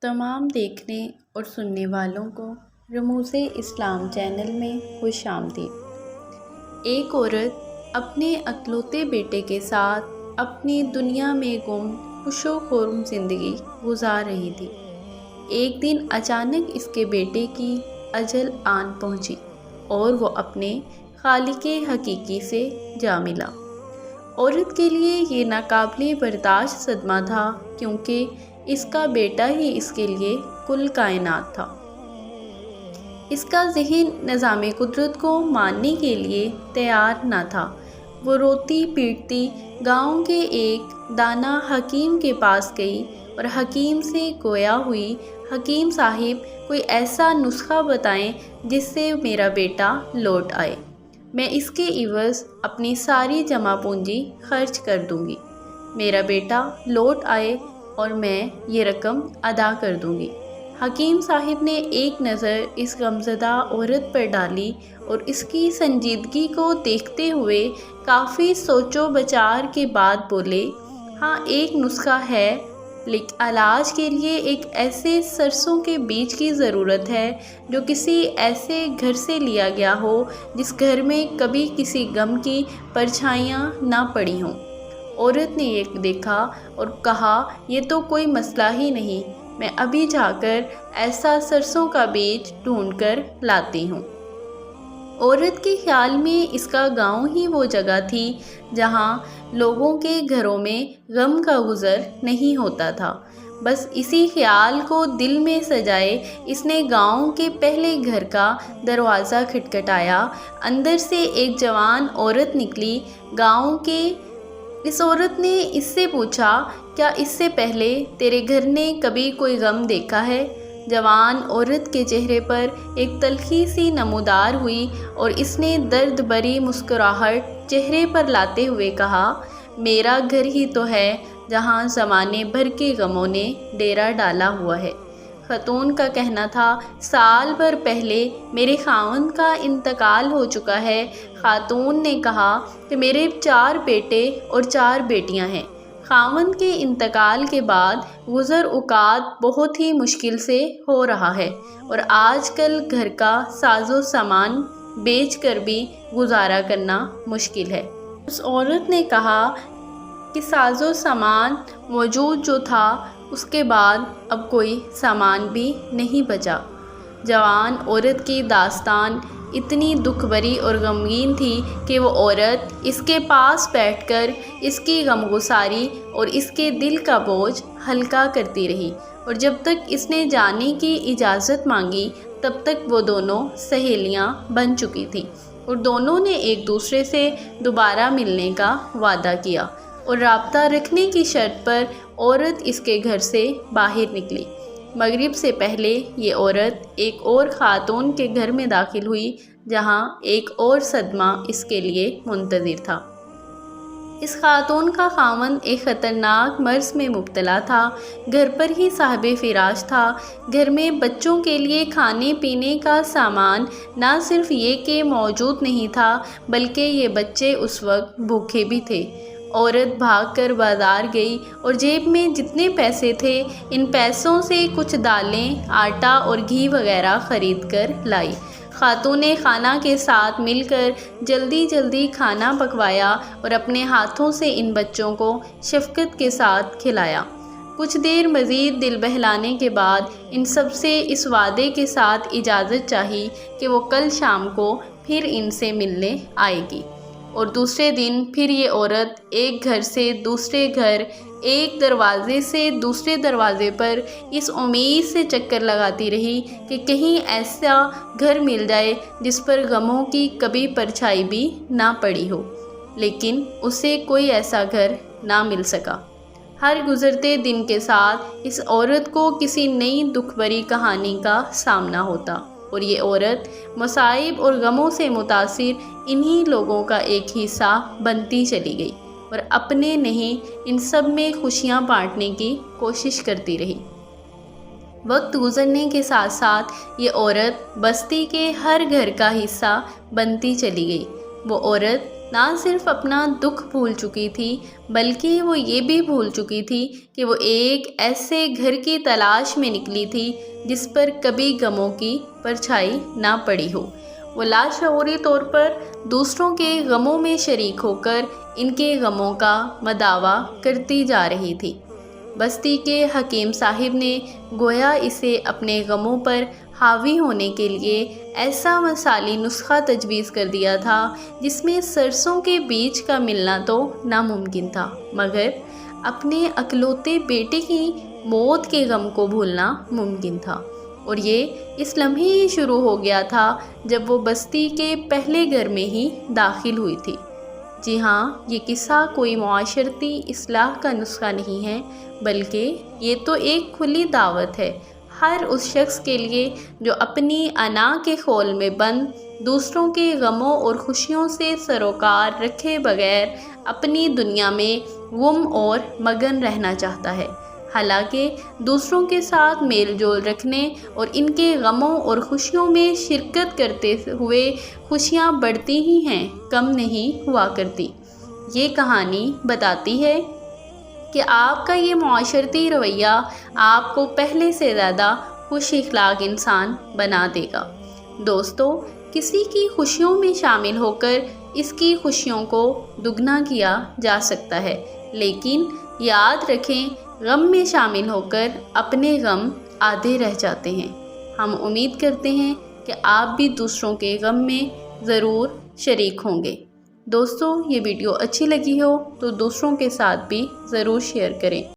تمام دیکھنے اور سننے والوں کو رموز اسلام چینل میں خوش آمدید۔ ایک عورت اپنے اکلوتے بیٹے کے ساتھ اپنی دنیا میں گم خوش و خرم زندگی گزار رہی تھی۔ ایک دن اچانک اس کے بیٹے کی اجل آن پہنچی اور وہ اپنے خالق حقیقی سے جا ملا۔ عورت کے لیے یہ ناقابل برداشت صدمہ تھا، کیونکہ اس کا بیٹا ہی اس کے لیے کل کائنات تھا۔ اس کا ذہن نظام قدرت کو ماننے کے لیے تیار نہ تھا۔ وہ روتی پیٹتی گاؤں کے ایک دانا حکیم کے پاس گئی اور حکیم سے گویا ہوئی، حکیم صاحب کوئی ایسا نسخہ بتائیں جس سے میرا بیٹا لوٹ آئے۔ میں اس کے عوض اپنی ساری جمع پونجی خرچ کر دوں گی۔ میرا بیٹا لوٹ آئے اور میں یہ رقم ادا کر دوں گی۔ حکیم صاحب نے ایک نظر اس غمزدہ عورت پر ڈالی اور اس کی سنجیدگی کو دیکھتے ہوئے کافی سوچ و بچار کے بعد بولے، ہاں ایک نسخہ ہے، لیکن علاج کے لیے ایک ایسے سرسوں کے بیج کی ضرورت ہے جو کسی ایسے گھر سے لیا گیا ہو جس گھر میں کبھی کسی غم کی پرچھائیاں نہ پڑی ہوں۔ عورت نے یہ دیکھا اور کہا، یہ تو کوئی مسئلہ ہی نہیں، میں ابھی جا کر ایسا سرسوں کا بیج ڈھونڈ کر لاتی ہوں۔ عورت کے خیال میں اس کا گاؤں ہی وہ جگہ تھی جہاں لوگوں کے گھروں میں غم کا گزر نہیں ہوتا تھا۔ بس اسی خیال کو دل میں سجائے اس نے گاؤں کے پہلے گھر کا دروازہ کھٹکھٹایا۔ اندر سے ایک جوان عورت نکلی۔ گاؤں کے اس عورت نے اس سے پوچھا، کیا اس سے پہلے تیرے گھر نے کبھی کوئی غم دیکھا ہے؟ جوان عورت کے چہرے پر ایک تلخی سی نمودار ہوئی اور اس نے درد بھری مسکراہٹ چہرے پر لاتے ہوئے کہا، میرا گھر ہی تو ہے جہاں زمانے بھر کے غموں نے ڈیرا ڈالا ہوا ہے۔ خاتون کا کہنا تھا، سال بھر پہلے میرے خاوند کا انتقال ہو چکا ہے۔ خاتون نے کہا کہ میرے 4 بیٹے اور 4 بیٹیاں ہیں۔ خاوند کے انتقال کے بعد گزر اوقات بہت ہی مشکل سے ہو رہا ہے اور آج کل گھر کا ساز و سامان بیچ کر بھی گزارا کرنا مشکل ہے۔ اس عورت نے کہا کہ ساز و سامان موجود جو تھا اس کے بعد اب کوئی سامان بھی نہیں بچا۔ جوان عورت کی داستان اتنی دکھ بھری اور غمگین تھی کہ وہ عورت اس کے پاس بیٹھ کر اس کی غمگساری اور اس کے دل کا بوجھ ہلکا کرتی رہی، اور جب تک اس نے جانے کی اجازت مانگی تب تک وہ دونوں سہیلیاں بن چکی تھیں اور دونوں نے ایک دوسرے سے دوبارہ ملنے کا وعدہ کیا، اور رابطہ رکھنے کی شرط پر عورت اس کے گھر سے باہر نکلی۔ مغرب سے پہلے یہ عورت ایک اور خاتون کے گھر میں داخل ہوئی جہاں ایک اور صدمہ اس کے لیے منتظر تھا۔ اس خاتون کا خاوند ایک خطرناک مرض میں مبتلا تھا، گھر پر ہی صاحب فراش تھا۔ گھر میں بچوں کے لیے کھانے پینے کا سامان نہ صرف یہ کہ موجود نہیں تھا بلکہ یہ بچے اس وقت بھوکے بھی تھے۔ عورت بھاگ کر بازار گئی اور جیب میں جتنے پیسے تھے ان پیسوں سے کچھ دالیں، آٹا اور گھی وغیرہ خرید کر لائی۔ خاتون خانہ کے ساتھ مل کر جلدی جلدی کھانا پکوایا اور اپنے ہاتھوں سے ان بچوں کو شفقت کے ساتھ کھلایا۔ کچھ دیر مزید دل بہلانے کے بعد ان سب سے اس وعدے کے ساتھ اجازت چاہی کہ وہ کل شام کو پھر ان سے ملنے آئے گی، اور دوسرے دن پھر یہ عورت ایک گھر سے دوسرے گھر، ایک دروازے سے دوسرے دروازے پر اس امید سے چکر لگاتی رہی کہ کہیں ایسا گھر مل جائے جس پر غموں کی کبھی پرچھائی بھی نہ پڑی ہو، لیکن اسے کوئی ایسا گھر نہ مل سکا۔ ہر گزرتے دن کے ساتھ اس عورت کو کسی نئی دکھ بھری کہانی کا سامنا ہوتا، اور یہ عورت مصائب اور غموں سے متاثر انہی لوگوں کا ایک حصہ بنتی چلی گئی اور اپنے نہیں ان سب میں خوشیاں بانٹنے کی کوشش کرتی رہی۔ وقت گزرنے کے ساتھ ساتھ یہ عورت بستی کے ہر گھر کا حصہ بنتی چلی گئی۔ وہ عورت نہ صرف اپنا دکھ بھول چکی تھی بلکہ وہ یہ بھی بھول چکی تھی کہ وہ ایک ایسے گھر کی تلاش میں نکلی تھی جس پر کبھی غموں کی پرچھائی نہ پڑی ہو۔ وہ لاشعوری طور پر دوسروں کے غموں میں شریک ہو کر ان کے غموں کا مداوا کرتی جا رہی تھی۔ بستی کے حکیم صاحب نے گویا اسے اپنے غموں پر حاوی ہونے کے لیے ایسا مثالی نسخہ تجویز کر دیا تھا جس میں سرسوں کے بیج کا ملنا تو ناممکن تھا مگر اپنے اکلوتے بیٹے کی موت کے غم کو بھولنا ممکن تھا، اور یہ اس لمحے ہی شروع ہو گیا تھا جب وہ بستی کے پہلے گھر میں ہی داخل ہوئی تھی۔ جی ہاں، یہ قصہ کوئی معاشرتی اصلاح کا نسخہ نہیں ہے بلکہ یہ تو ایک کھلی دعوت ہے ہر اس شخص کے لیے جو اپنی انا کے خول میں بند دوسروں کے غموں اور خوشیوں سے سروکار رکھے بغیر اپنی دنیا میں گم اور مگن رہنا چاہتا ہے۔ حالانکہ دوسروں کے ساتھ میل جول رکھنے اور ان کے غموں اور خوشیوں میں شرکت کرتے ہوئے خوشیاں بڑھتی ہی ہیں، کم نہیں ہوا کرتی۔ یہ کہانی بتاتی ہے کہ آپ کا یہ معاشرتی رویہ آپ کو پہلے سے زیادہ خوش اخلاق انسان بنا دے گا۔ دوستو، کسی کی خوشیوں میں شامل ہو کر اس کی خوشیوں کو دگنا کیا جا سکتا ہے، لیکن یاد رکھیں غم میں شامل ہو کر اپنے غم آدھے رہ جاتے ہیں۔ ہم امید کرتے ہیں کہ آپ بھی دوسروں کے غم میں ضرور شریک ہوں گے۔ دوستو، یہ ویڈیو اچھی لگی ہو تو دوسروں کے ساتھ بھی ضرور شیئر کریں۔